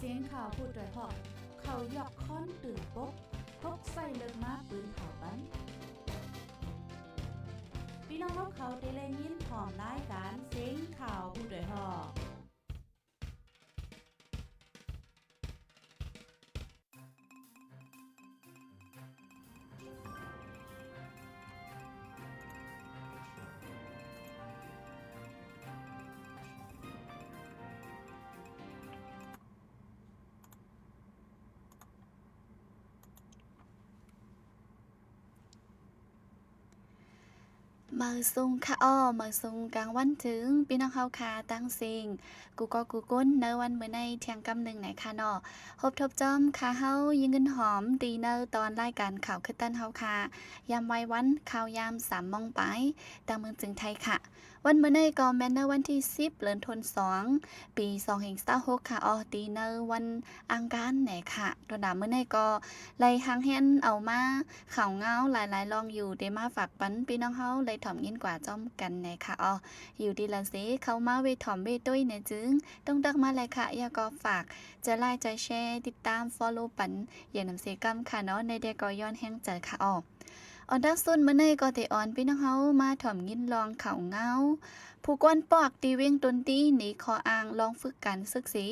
สียงข่าวพูดด้วยหอกเขายอกค้อนตื่นปกพกใส่เลิกมาปืนเผาปันพี่น้องเขาได้เล่นยินพร้อมรายการเสียงข่าวพูดด้วยหอกมือซุงค่ะมือซุงกลางวันถึงพี่น้องเฮาคาตั้งสิงกูก็กูก้นในวันมื้อในเที่ยงกำหนึ่งไหนค่ะเนาะพบทบจอมค่ะเฮายิงเงินหอมตีเนอตอนรายการข่าวคือตั้นเฮาค่ะยามไว้วันข่าวยาม3 โมงไปตามเมืองจึงไทยค่ะวันมื้อในก็แม่นในวันที่10เดือนธันวาคมปี2526ค่ะตีเนอวันอังคารไหนค่ะตอนมื้อในก็ไล่หางแฮนเอามาข่าวเงาหลายๆลองอยู่ได้มาฝากปันพี่น้องเฮาเลยถ่อมยินกว่าจ้อมกันไหนค่ะอยู่ดีละสิเข้ามาเวถ่อมเวตุ้ยเนี่ยจึงต้องดักมาเลยค่ะอย่าก็ฝากจะไลค์จะแชร์ติดตาม follow ปันอย่านำเสกรรมค่ะเนาะในเดก็ย้อนแห้งใจค่ะดักซุนมื้อในก็ได้ออนพี่น้องเฮามาถ่อมยินลองข่าวเงาผู้กวนปอกตีเวียงตนตีหนีคออ่างลองฝึกการศึกษา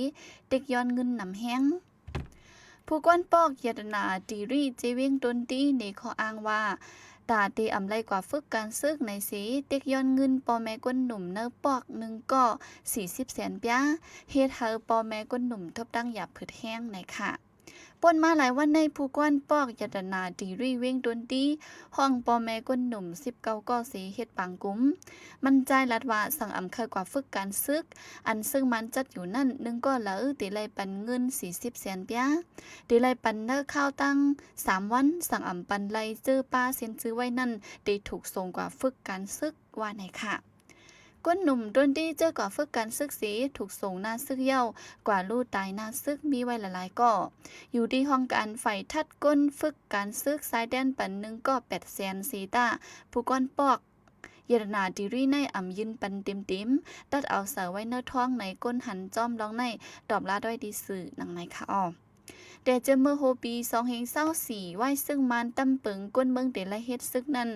เด็กย้อนเงินนำแห้งผู้กวนปอกยตนาตีรีเจเวียงตนตีหนีคออ่างว่าตาตีอำไลกว่าฝึกการซึกในสีเด็กย้อนเงินปอแม่ก้นหนุ่มเนอปอกหนึ่งก็40 แสนปะเฮ็ดเฮาปอแม่ก้นหนุ่มทบตั้งหยับผืดแห้งในค่ะป่นมาหลายวันในผู้กวนปอกยตนาตีรีเว้งดนตีห้องปอแม่ก้นหนุ่ม19ก็สีเฮ็ดปังกุ้มมันใจลัดว่าสั่งอำเคยกว่าฝึกการซึกอันซึ่งมันจัดอยู่นั่นนึงก็เหลือตีไลปันเงิน40 แสนปะตีไลปันเนอข้าวตั้ง3 วันสั่งอำปันไลซื้อป้าเซ็นซื้อไว้นั่นได้ถูกส่งกว่าฝึกการซึกว่าไหนค่ะก้นหนุ่มดนที่เจอกว่าฝึกการซึกสีถูกส่งหน้าซึกเย้ากว่าลู่ตายหน้าซึกมีไว้หลายๆก็อยู่ที่ห้องการไฟทัดก้นฝึกการซึกสายแดนปันหนึ่งก็8 แสนสีตาผู้ก้อนปอกเยรนาดิรีในอ่ำยินปันเต็มตัดเอาเสาไว้เนื้อท้องในก้นหันจอมร้องในตอบลาด้วยดีสื่อหนังในค่ะแต่เจอเมื่อโฮปี2024ไว้ซึ่งมันตำเปิงก้นเมืองเดลัยเฮ็ดซึกนั้น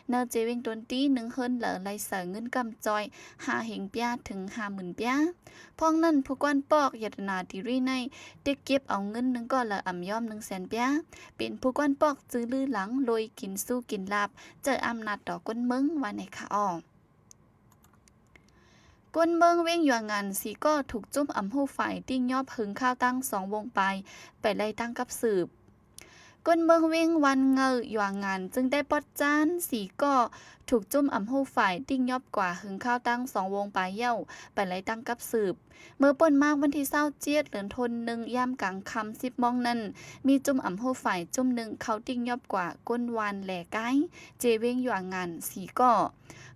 เนอเจเวงตนตี1เฮิรนเหลอไลเสเงินกำจอย5 เหงปยาถึง 50,000 ปยาพ้องนั้นผู้กวนปอกยตนาดิรีในเด็กเก็บเอาเงินนึงก็ละอ่ำย่อม1 แสนปยาเป็นผู้กวนปอกจื้อลือหลังลอยกินสู้กินลาบเจออำนาจต่อก้นเมืองว่าในค่ะก้นเมืองเว้งหยวงงานสีก็ถูกจุ่มอำหูฝ่ายติ้งยอบหึงข้าวตั้ง2 วงไปไล่ตั้งกับสืบก้นเมืองเว้งวันเงยหยวงงานจึงได้ปอดจานสีก็ถูกจุ่มอำหูฝ่ายติ้งยอบกว่าหึงข้าวตั้ง2 วงเย้าไปไล่ตั้งกับสืบเมื่อป่นมากวันที่27เดือนธันวาคมยามกลางค่ำ10 โมงนั้นมีจุ่มอำหูฝ่ายจุ่มหนึ่งเขาติ้งยอบกว่าก้นวานแหล่ไก้เจเว้งหยวงงานสีก็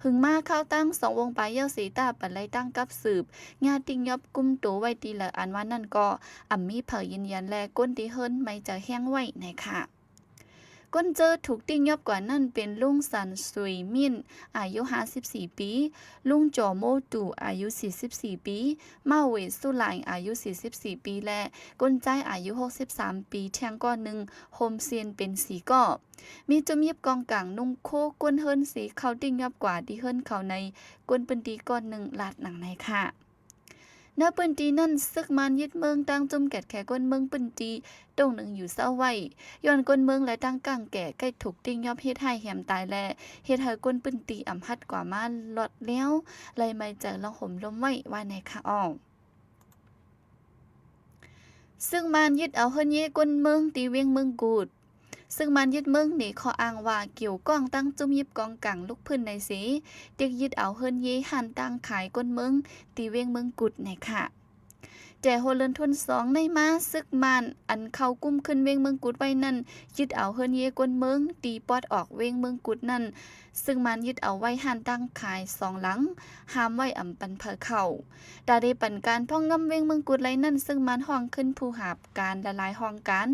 หึงมาเข้าตั้ง2 วงเย้าสีตาปันไล่ตั้งกับสืบญาติงยอบกุมตัวไว้ตีละอันว่านั่นก็มีเผยยืนยันแลก้นที่เฮิรนไม่จะแห้งไว้ไหนค่ะก้นเจอถูกติ้งยอบกว่านั่นเป็นลุงสันสุยมินอายุ54 ปีลุงจอโมตูอายุ44 ปีมาเวสุไลอายุ44 ปีและก้นใจอายุ63 ปีแทงก้อนหนึ่งโฮมเซียนเป็นสีก็มีจุมยิบกองกลางนุ่งโคก้นเฮิรนสีเขาติ้งยอบกว่าที่เฮิรนเขาในก้นเป็นตีก้อนหนึ่งลาดหนังในค่ะเนื้อปืนตีนั่นซึกมันยึดเมืองตั้งจุ่มแกดแขก้นเมืองปืนตีตรงหนึ่งอยู่เศร้าไว้ย้อนก้นเมืองและตั้งกลางแก่ใกล้ถูกติ้งยอบเฮ็ดให้แหมตายแลเฮ็ดให้ก้นปืนตีอำหัดกว่ามาลดแล้วเลยไม่เจอลองห่มลมไว้ว่าในค่ะซึ่งมันยึดเอาเฮิรนเย่ก้นเมืองตีเวียงเมืองกูดซึ่งมันยึดเมืองนี่ขออ้างว่าเกี่ยวก้องตั้งจุ่มยิบกองกลางลูกพื้นในสีเด็กยึดเอาเฮิรนเย่หันตั้งขายก้นเมืองตีเวียงเมืองกุดในค่ะแต่โฮเลินทน2ในมาซึกมันอันเข้ากุ้มขึ้นเวงเมืองกุดไว้นั่นยึดเอาเฮิรนเย่ก้นเมืองตีปอดออกเวงเมืองกุดนั่นซึ่งมันยึดเอาไว้หันตั้งขาย2 หลังห้ามไว้อำปันเพอเข้าตาได้ปันการพ่องงำเวงเมืองกุดไรนั่นซึ่งมันห้องขึ้นผู้หาบการละลายห้องการ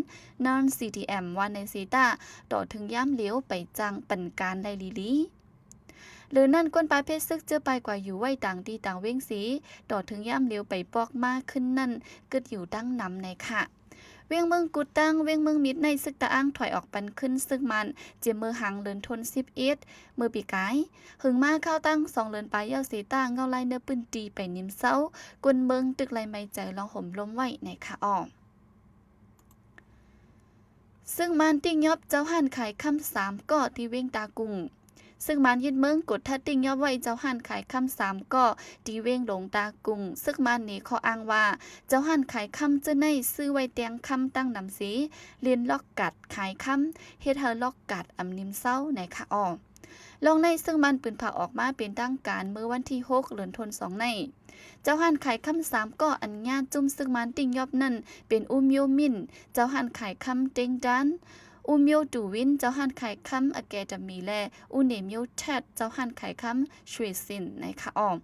นอน CTM วันในซีตาต่อถึงย่ามเหลียวไปจังปันการได้ลี หรือนั่นก้นปลายเพชรซึกเจอไปกว่าอยู่ไว้ต่างดีต่างเว้งสีต่อถึงย่ำเลี้ยวไปปอกมากขึ้นนั่นกึดอยู่ตั้งนำในค่ะเวียงเมืองกูตั้งเวียงเมืองมิดในซึกตะอ้างถอยออกปันขึ้นซึ่งมันเจียมมือหังเลินทน11มือปีกายหึงมาเข้าตั้ง2เลินปลายเย้าสีตาเงาลายเนื้อปืนตีไปนิ่มเศร้ากวนเมืองตึกไรไม่ใจลองห่มล้มไว้ในค่ะอ้อซึ่งมันติ้งยอบเจ้าหันขายคำ3ก่อที่เว้งตากุงซึ่งมันยึดเมืองกดทัดติ้งยอบไว้เจ้าหันขายคำ3ก่อที่เว้งหลงตากุงซึ่งมันนี่ขออ้างว่าเจ้าหันขายคำเจ้าในซื้อไว้เตียงคำตั้งนำสีเรียนล็อกกัดขายคำเฮ็ดเฮาล็อกกัดอำนิมเศร้าในค่ะอ้อลองในซึ่งมันปืนผ่าออกมาเป็นตั้งการเมื่อวันที่6เดือนธันวาคม2ในเจ้าหันขายคำ3ก่ออันญาจุ่มซึ่งมันติ้งยอบนั่นเป็นอุมโยมินเจ้าหันขายคำเต็งดันอุมโยตูวินเจ้าหันขายคำอแกจะมีแลอุเนมโยแทดเจ้าหันขายคำชวยสินในค่ะอ้อม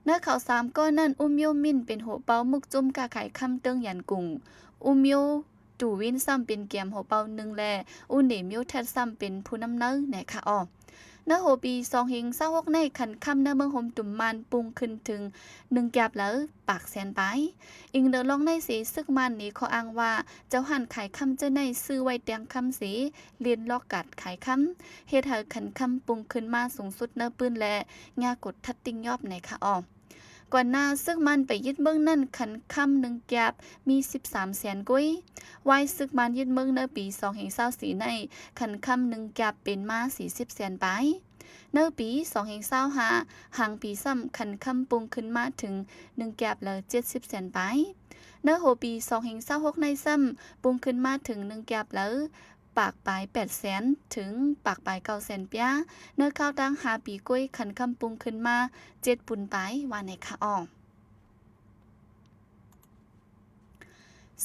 เนื้อข่าว3ก้อนนั่นอุมโยมินเป็นหัวเปามุกจุ่มกาขายคำเติงยันกุงอุมโยตูวินซ้ำเป็นเกียมหัวเปา1แลอุเนมโยแทดซ้ำเป็นผู้นำเนื้อในค่ะอ้อเนื้อโหปี226ในขันคำเนื้อเมืองโฮมตุ่มมันปรุงขึ้นถึง1แกบแล้วปากแสนไปอิงเดอลองในสีซึกมันนี้ขออ้างว่าเจ้าหันขายคำเจ้าในซื้อไว้เตียงคำสีเรียนลอกกัดขายคำเฮ็ดให้ขันคำปรุงขึ้นมาสูงสุดเนื้อปืนและงากดทัดติ้งยอบในค่ะอ้อก่อนหน้าซึ่งมันไปยึดเมืองนั่นขันคำ1แกบมี13แสนกุ้ยไว้ซึกมันยึดเมืองในปี2024ในขันคำ1แกบเป็นมา40แสนไปเนื้อปี2025ห่างปีซ้ำขันคำปรุงขึ้นมาถึง1แกบแล้ว70แสนไปเนื้อโหปี2026ในซ้ำปรุงขึ้นมาถึง1แกบแล้วปากปลาย8แสนถึงปากปลาย9แสนปีเนื้อข้าวตั้ง5ปีกุ้ยขันคำปรุงขึ้นมา7ปุ่นไปว่าในค่ะอ้อ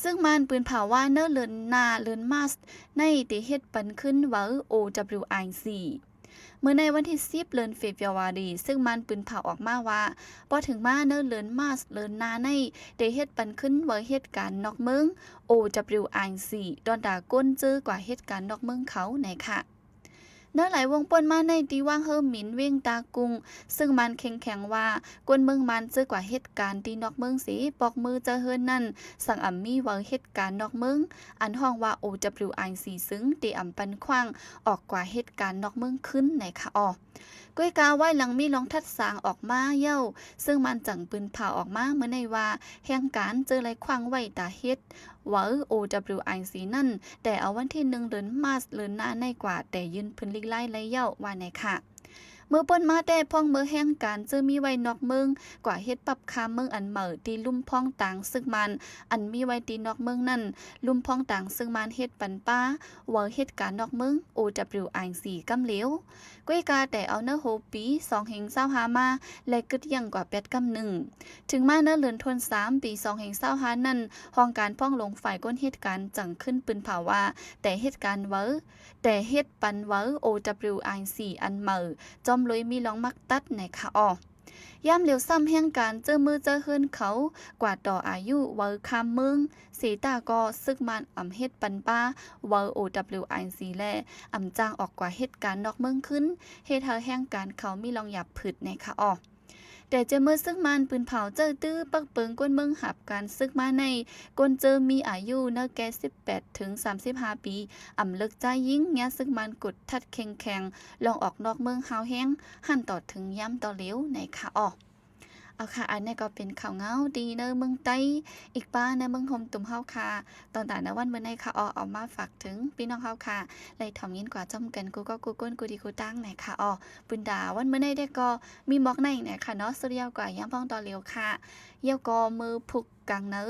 ซึ่งมันปืนเผาว่าเนื้อเลินนาเลินมาสในเตเฮ็ดปันขึ้นว่า OWIC เมื่อในวันที่10เดือนเฟบรุวารีซึ่งมันปืนเผาออกมาว่าพอถึงมาเนิ่นเลินมาสเลินนาในได้เฮ็ดปันขึ้นว่าเหตุการณ์นอกเมือง OWIC ดอนดาก้นเจอกว่าเหตุการณ์นอกเมืองเขาไหนค่ะเนื้อหลายวงปนมาในตีว่างเฮิมหมินเวียงตากุงซึ่งมันแข็งว่ากวนเมืองมันเจอกว่าเหตุการณ์ตีนอกเมืองสีปอกมือจะเฮิรนนั่นสั่งอ่ำมีว่าเหตุการณ์นอกเมืองอันห้องว่า OWIC ซึ่งตีอ่ำปันขว้างออกกว่าเหตุการณ์นอกเมืองขึ้นไหนค่ะอ้อก้อยกาไว้หลังมีลองทัดสางออกมาเย้าซึ่งมันจังปืนเผาออกมาเมื่อในว่าแห่งการเจอไรขว้างไว้ตาเฮ็ดว่า OWIC นั่นแต่เอาวันที่1เดือนมาสเดือนหน้าในกว่าแต่ยืนพื้นลิกไล่ไรเย้าว่าไหนค่ะเมื่อปนมาแต่พ่องเมื่อแห่งการเจอมีไว้นอกเมืองกว่าเฮ็ดปรับคาเมืองอันเหม่อตีลุ่มพ่องต่างซึ่งมันอันมีไว้ตีนอกเมืองนั่นลุ่มพ่องต่างซึ่งมันเฮ็ดปันป้าว่าเหตุการณ์นอกเมือง OWIC กำเหลวก้อยกาแต่เอาเนื้อโฮปี225มาและกึดยังกว่า8กำ1ถึงมาเนื้อเลือนทน3ปี225นั่นห้องการพ่องลงฝ่ายก้นเหตุการณ์จังขึ้นปืนเผาว่าแต่เหตุการณ์เว้อแต่เฮ็ดปันเว้อ OWIC อันเหม่อจอมลอยมีลองมักตัดในค่ะอ้อย่ำเหลียวซ้ำแห่งการเจอมือเจอเฮินเขากว่าต่ออายุเวอร์คามเมืองสีตาก็ซึกมันอ่ำเฮ็ดปันป้าเวอร์ OWIC แลอ่ำจางออกกว่าเหตุการณ์นอกเมืองขึ้นเฮ็ดให้แห่งการเขามีลองหยับผึดในค่ะอ้อแต่เจอเมื่อซึกมันปืนเผาเจอตื้อปักเปิงก้นเมืองหับการซึกมาในก้นเจอมีอายุเนแก่18ถึง35ปีอ่ำเลิกใจยิ่งแงซึกมันกดทัดแข็งลองออกนอกเมืองหาวแห้งหั่นต่อถึงย้ำต่อเหลวในค่ะอ้อเอาค่ะอันนี้ก็เป็นข่าวเงาดีเนอเมืองใต้อีกป้าในเมืองโฮมตุ่มเฮาค่ะตอนแต่ในวันเมื่อในค่ะเอามาฝากถึงพี่น้องเฮาค่ะเลยถ่อมยินกว่าจ้อมกันกูก็กูก้นกูดีกูตั้งไหนค่ะปุนดาวันเมื่อในได้ก็มีหมอกในไหนค่ะเนาะสุดยอดกว่าย้ำพ้องต่อเร็วค่ะเยี่ยวก็มือผูกกังเนอ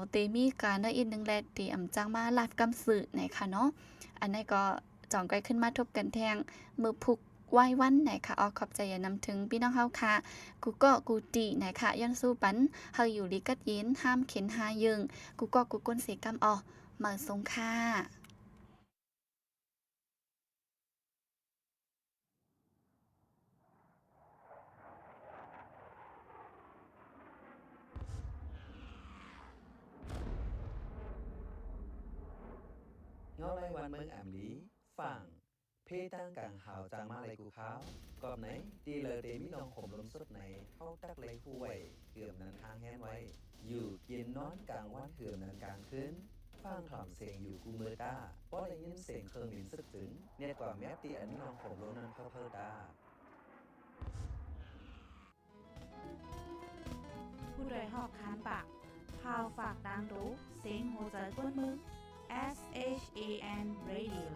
เตมีการได้อีกนึงแลตีอ่ำจังมาลาดกำสื่อไหนค่ะเนาะอันนี้ก็จ่องไกลขึ้นมาทบกันแทงมือผูกไหว้วันไหนค่ะขอบใจอย่านำถึงพี่น้องเฮาค่ะกูก็กูตีไหนค่ะย้อนสู้ปันเฮาอยู่ลิกัดยินห้ามเข็นหายึงกูก็กูก้นเสกำมาสงค่ะย้อนไล่วันเมืองแอมลีฝั่ง เพตั้งกังหาวจางมาเลยกูเขากอบไหนตีเลยเตมิลองข่มลมสุดไหนเข้าตักเลยผู้ไว้เกือบนั้นทางแห้นไว้อยู่กินนอนกลางวันเกือบนั้นกลางคืนฟังถ่อมเสียงอยู่กูมือตาเพราะได้ยินเสียงเครื่องบินสึกถึงเนี่ยกว่าแม้ตีอันนี้ลองข่มลมนั้นเพิ่ตาผู้โดยหอกคานปากพาวฝากดังรู้เสียงโหใจกวนมือ SHAN Radio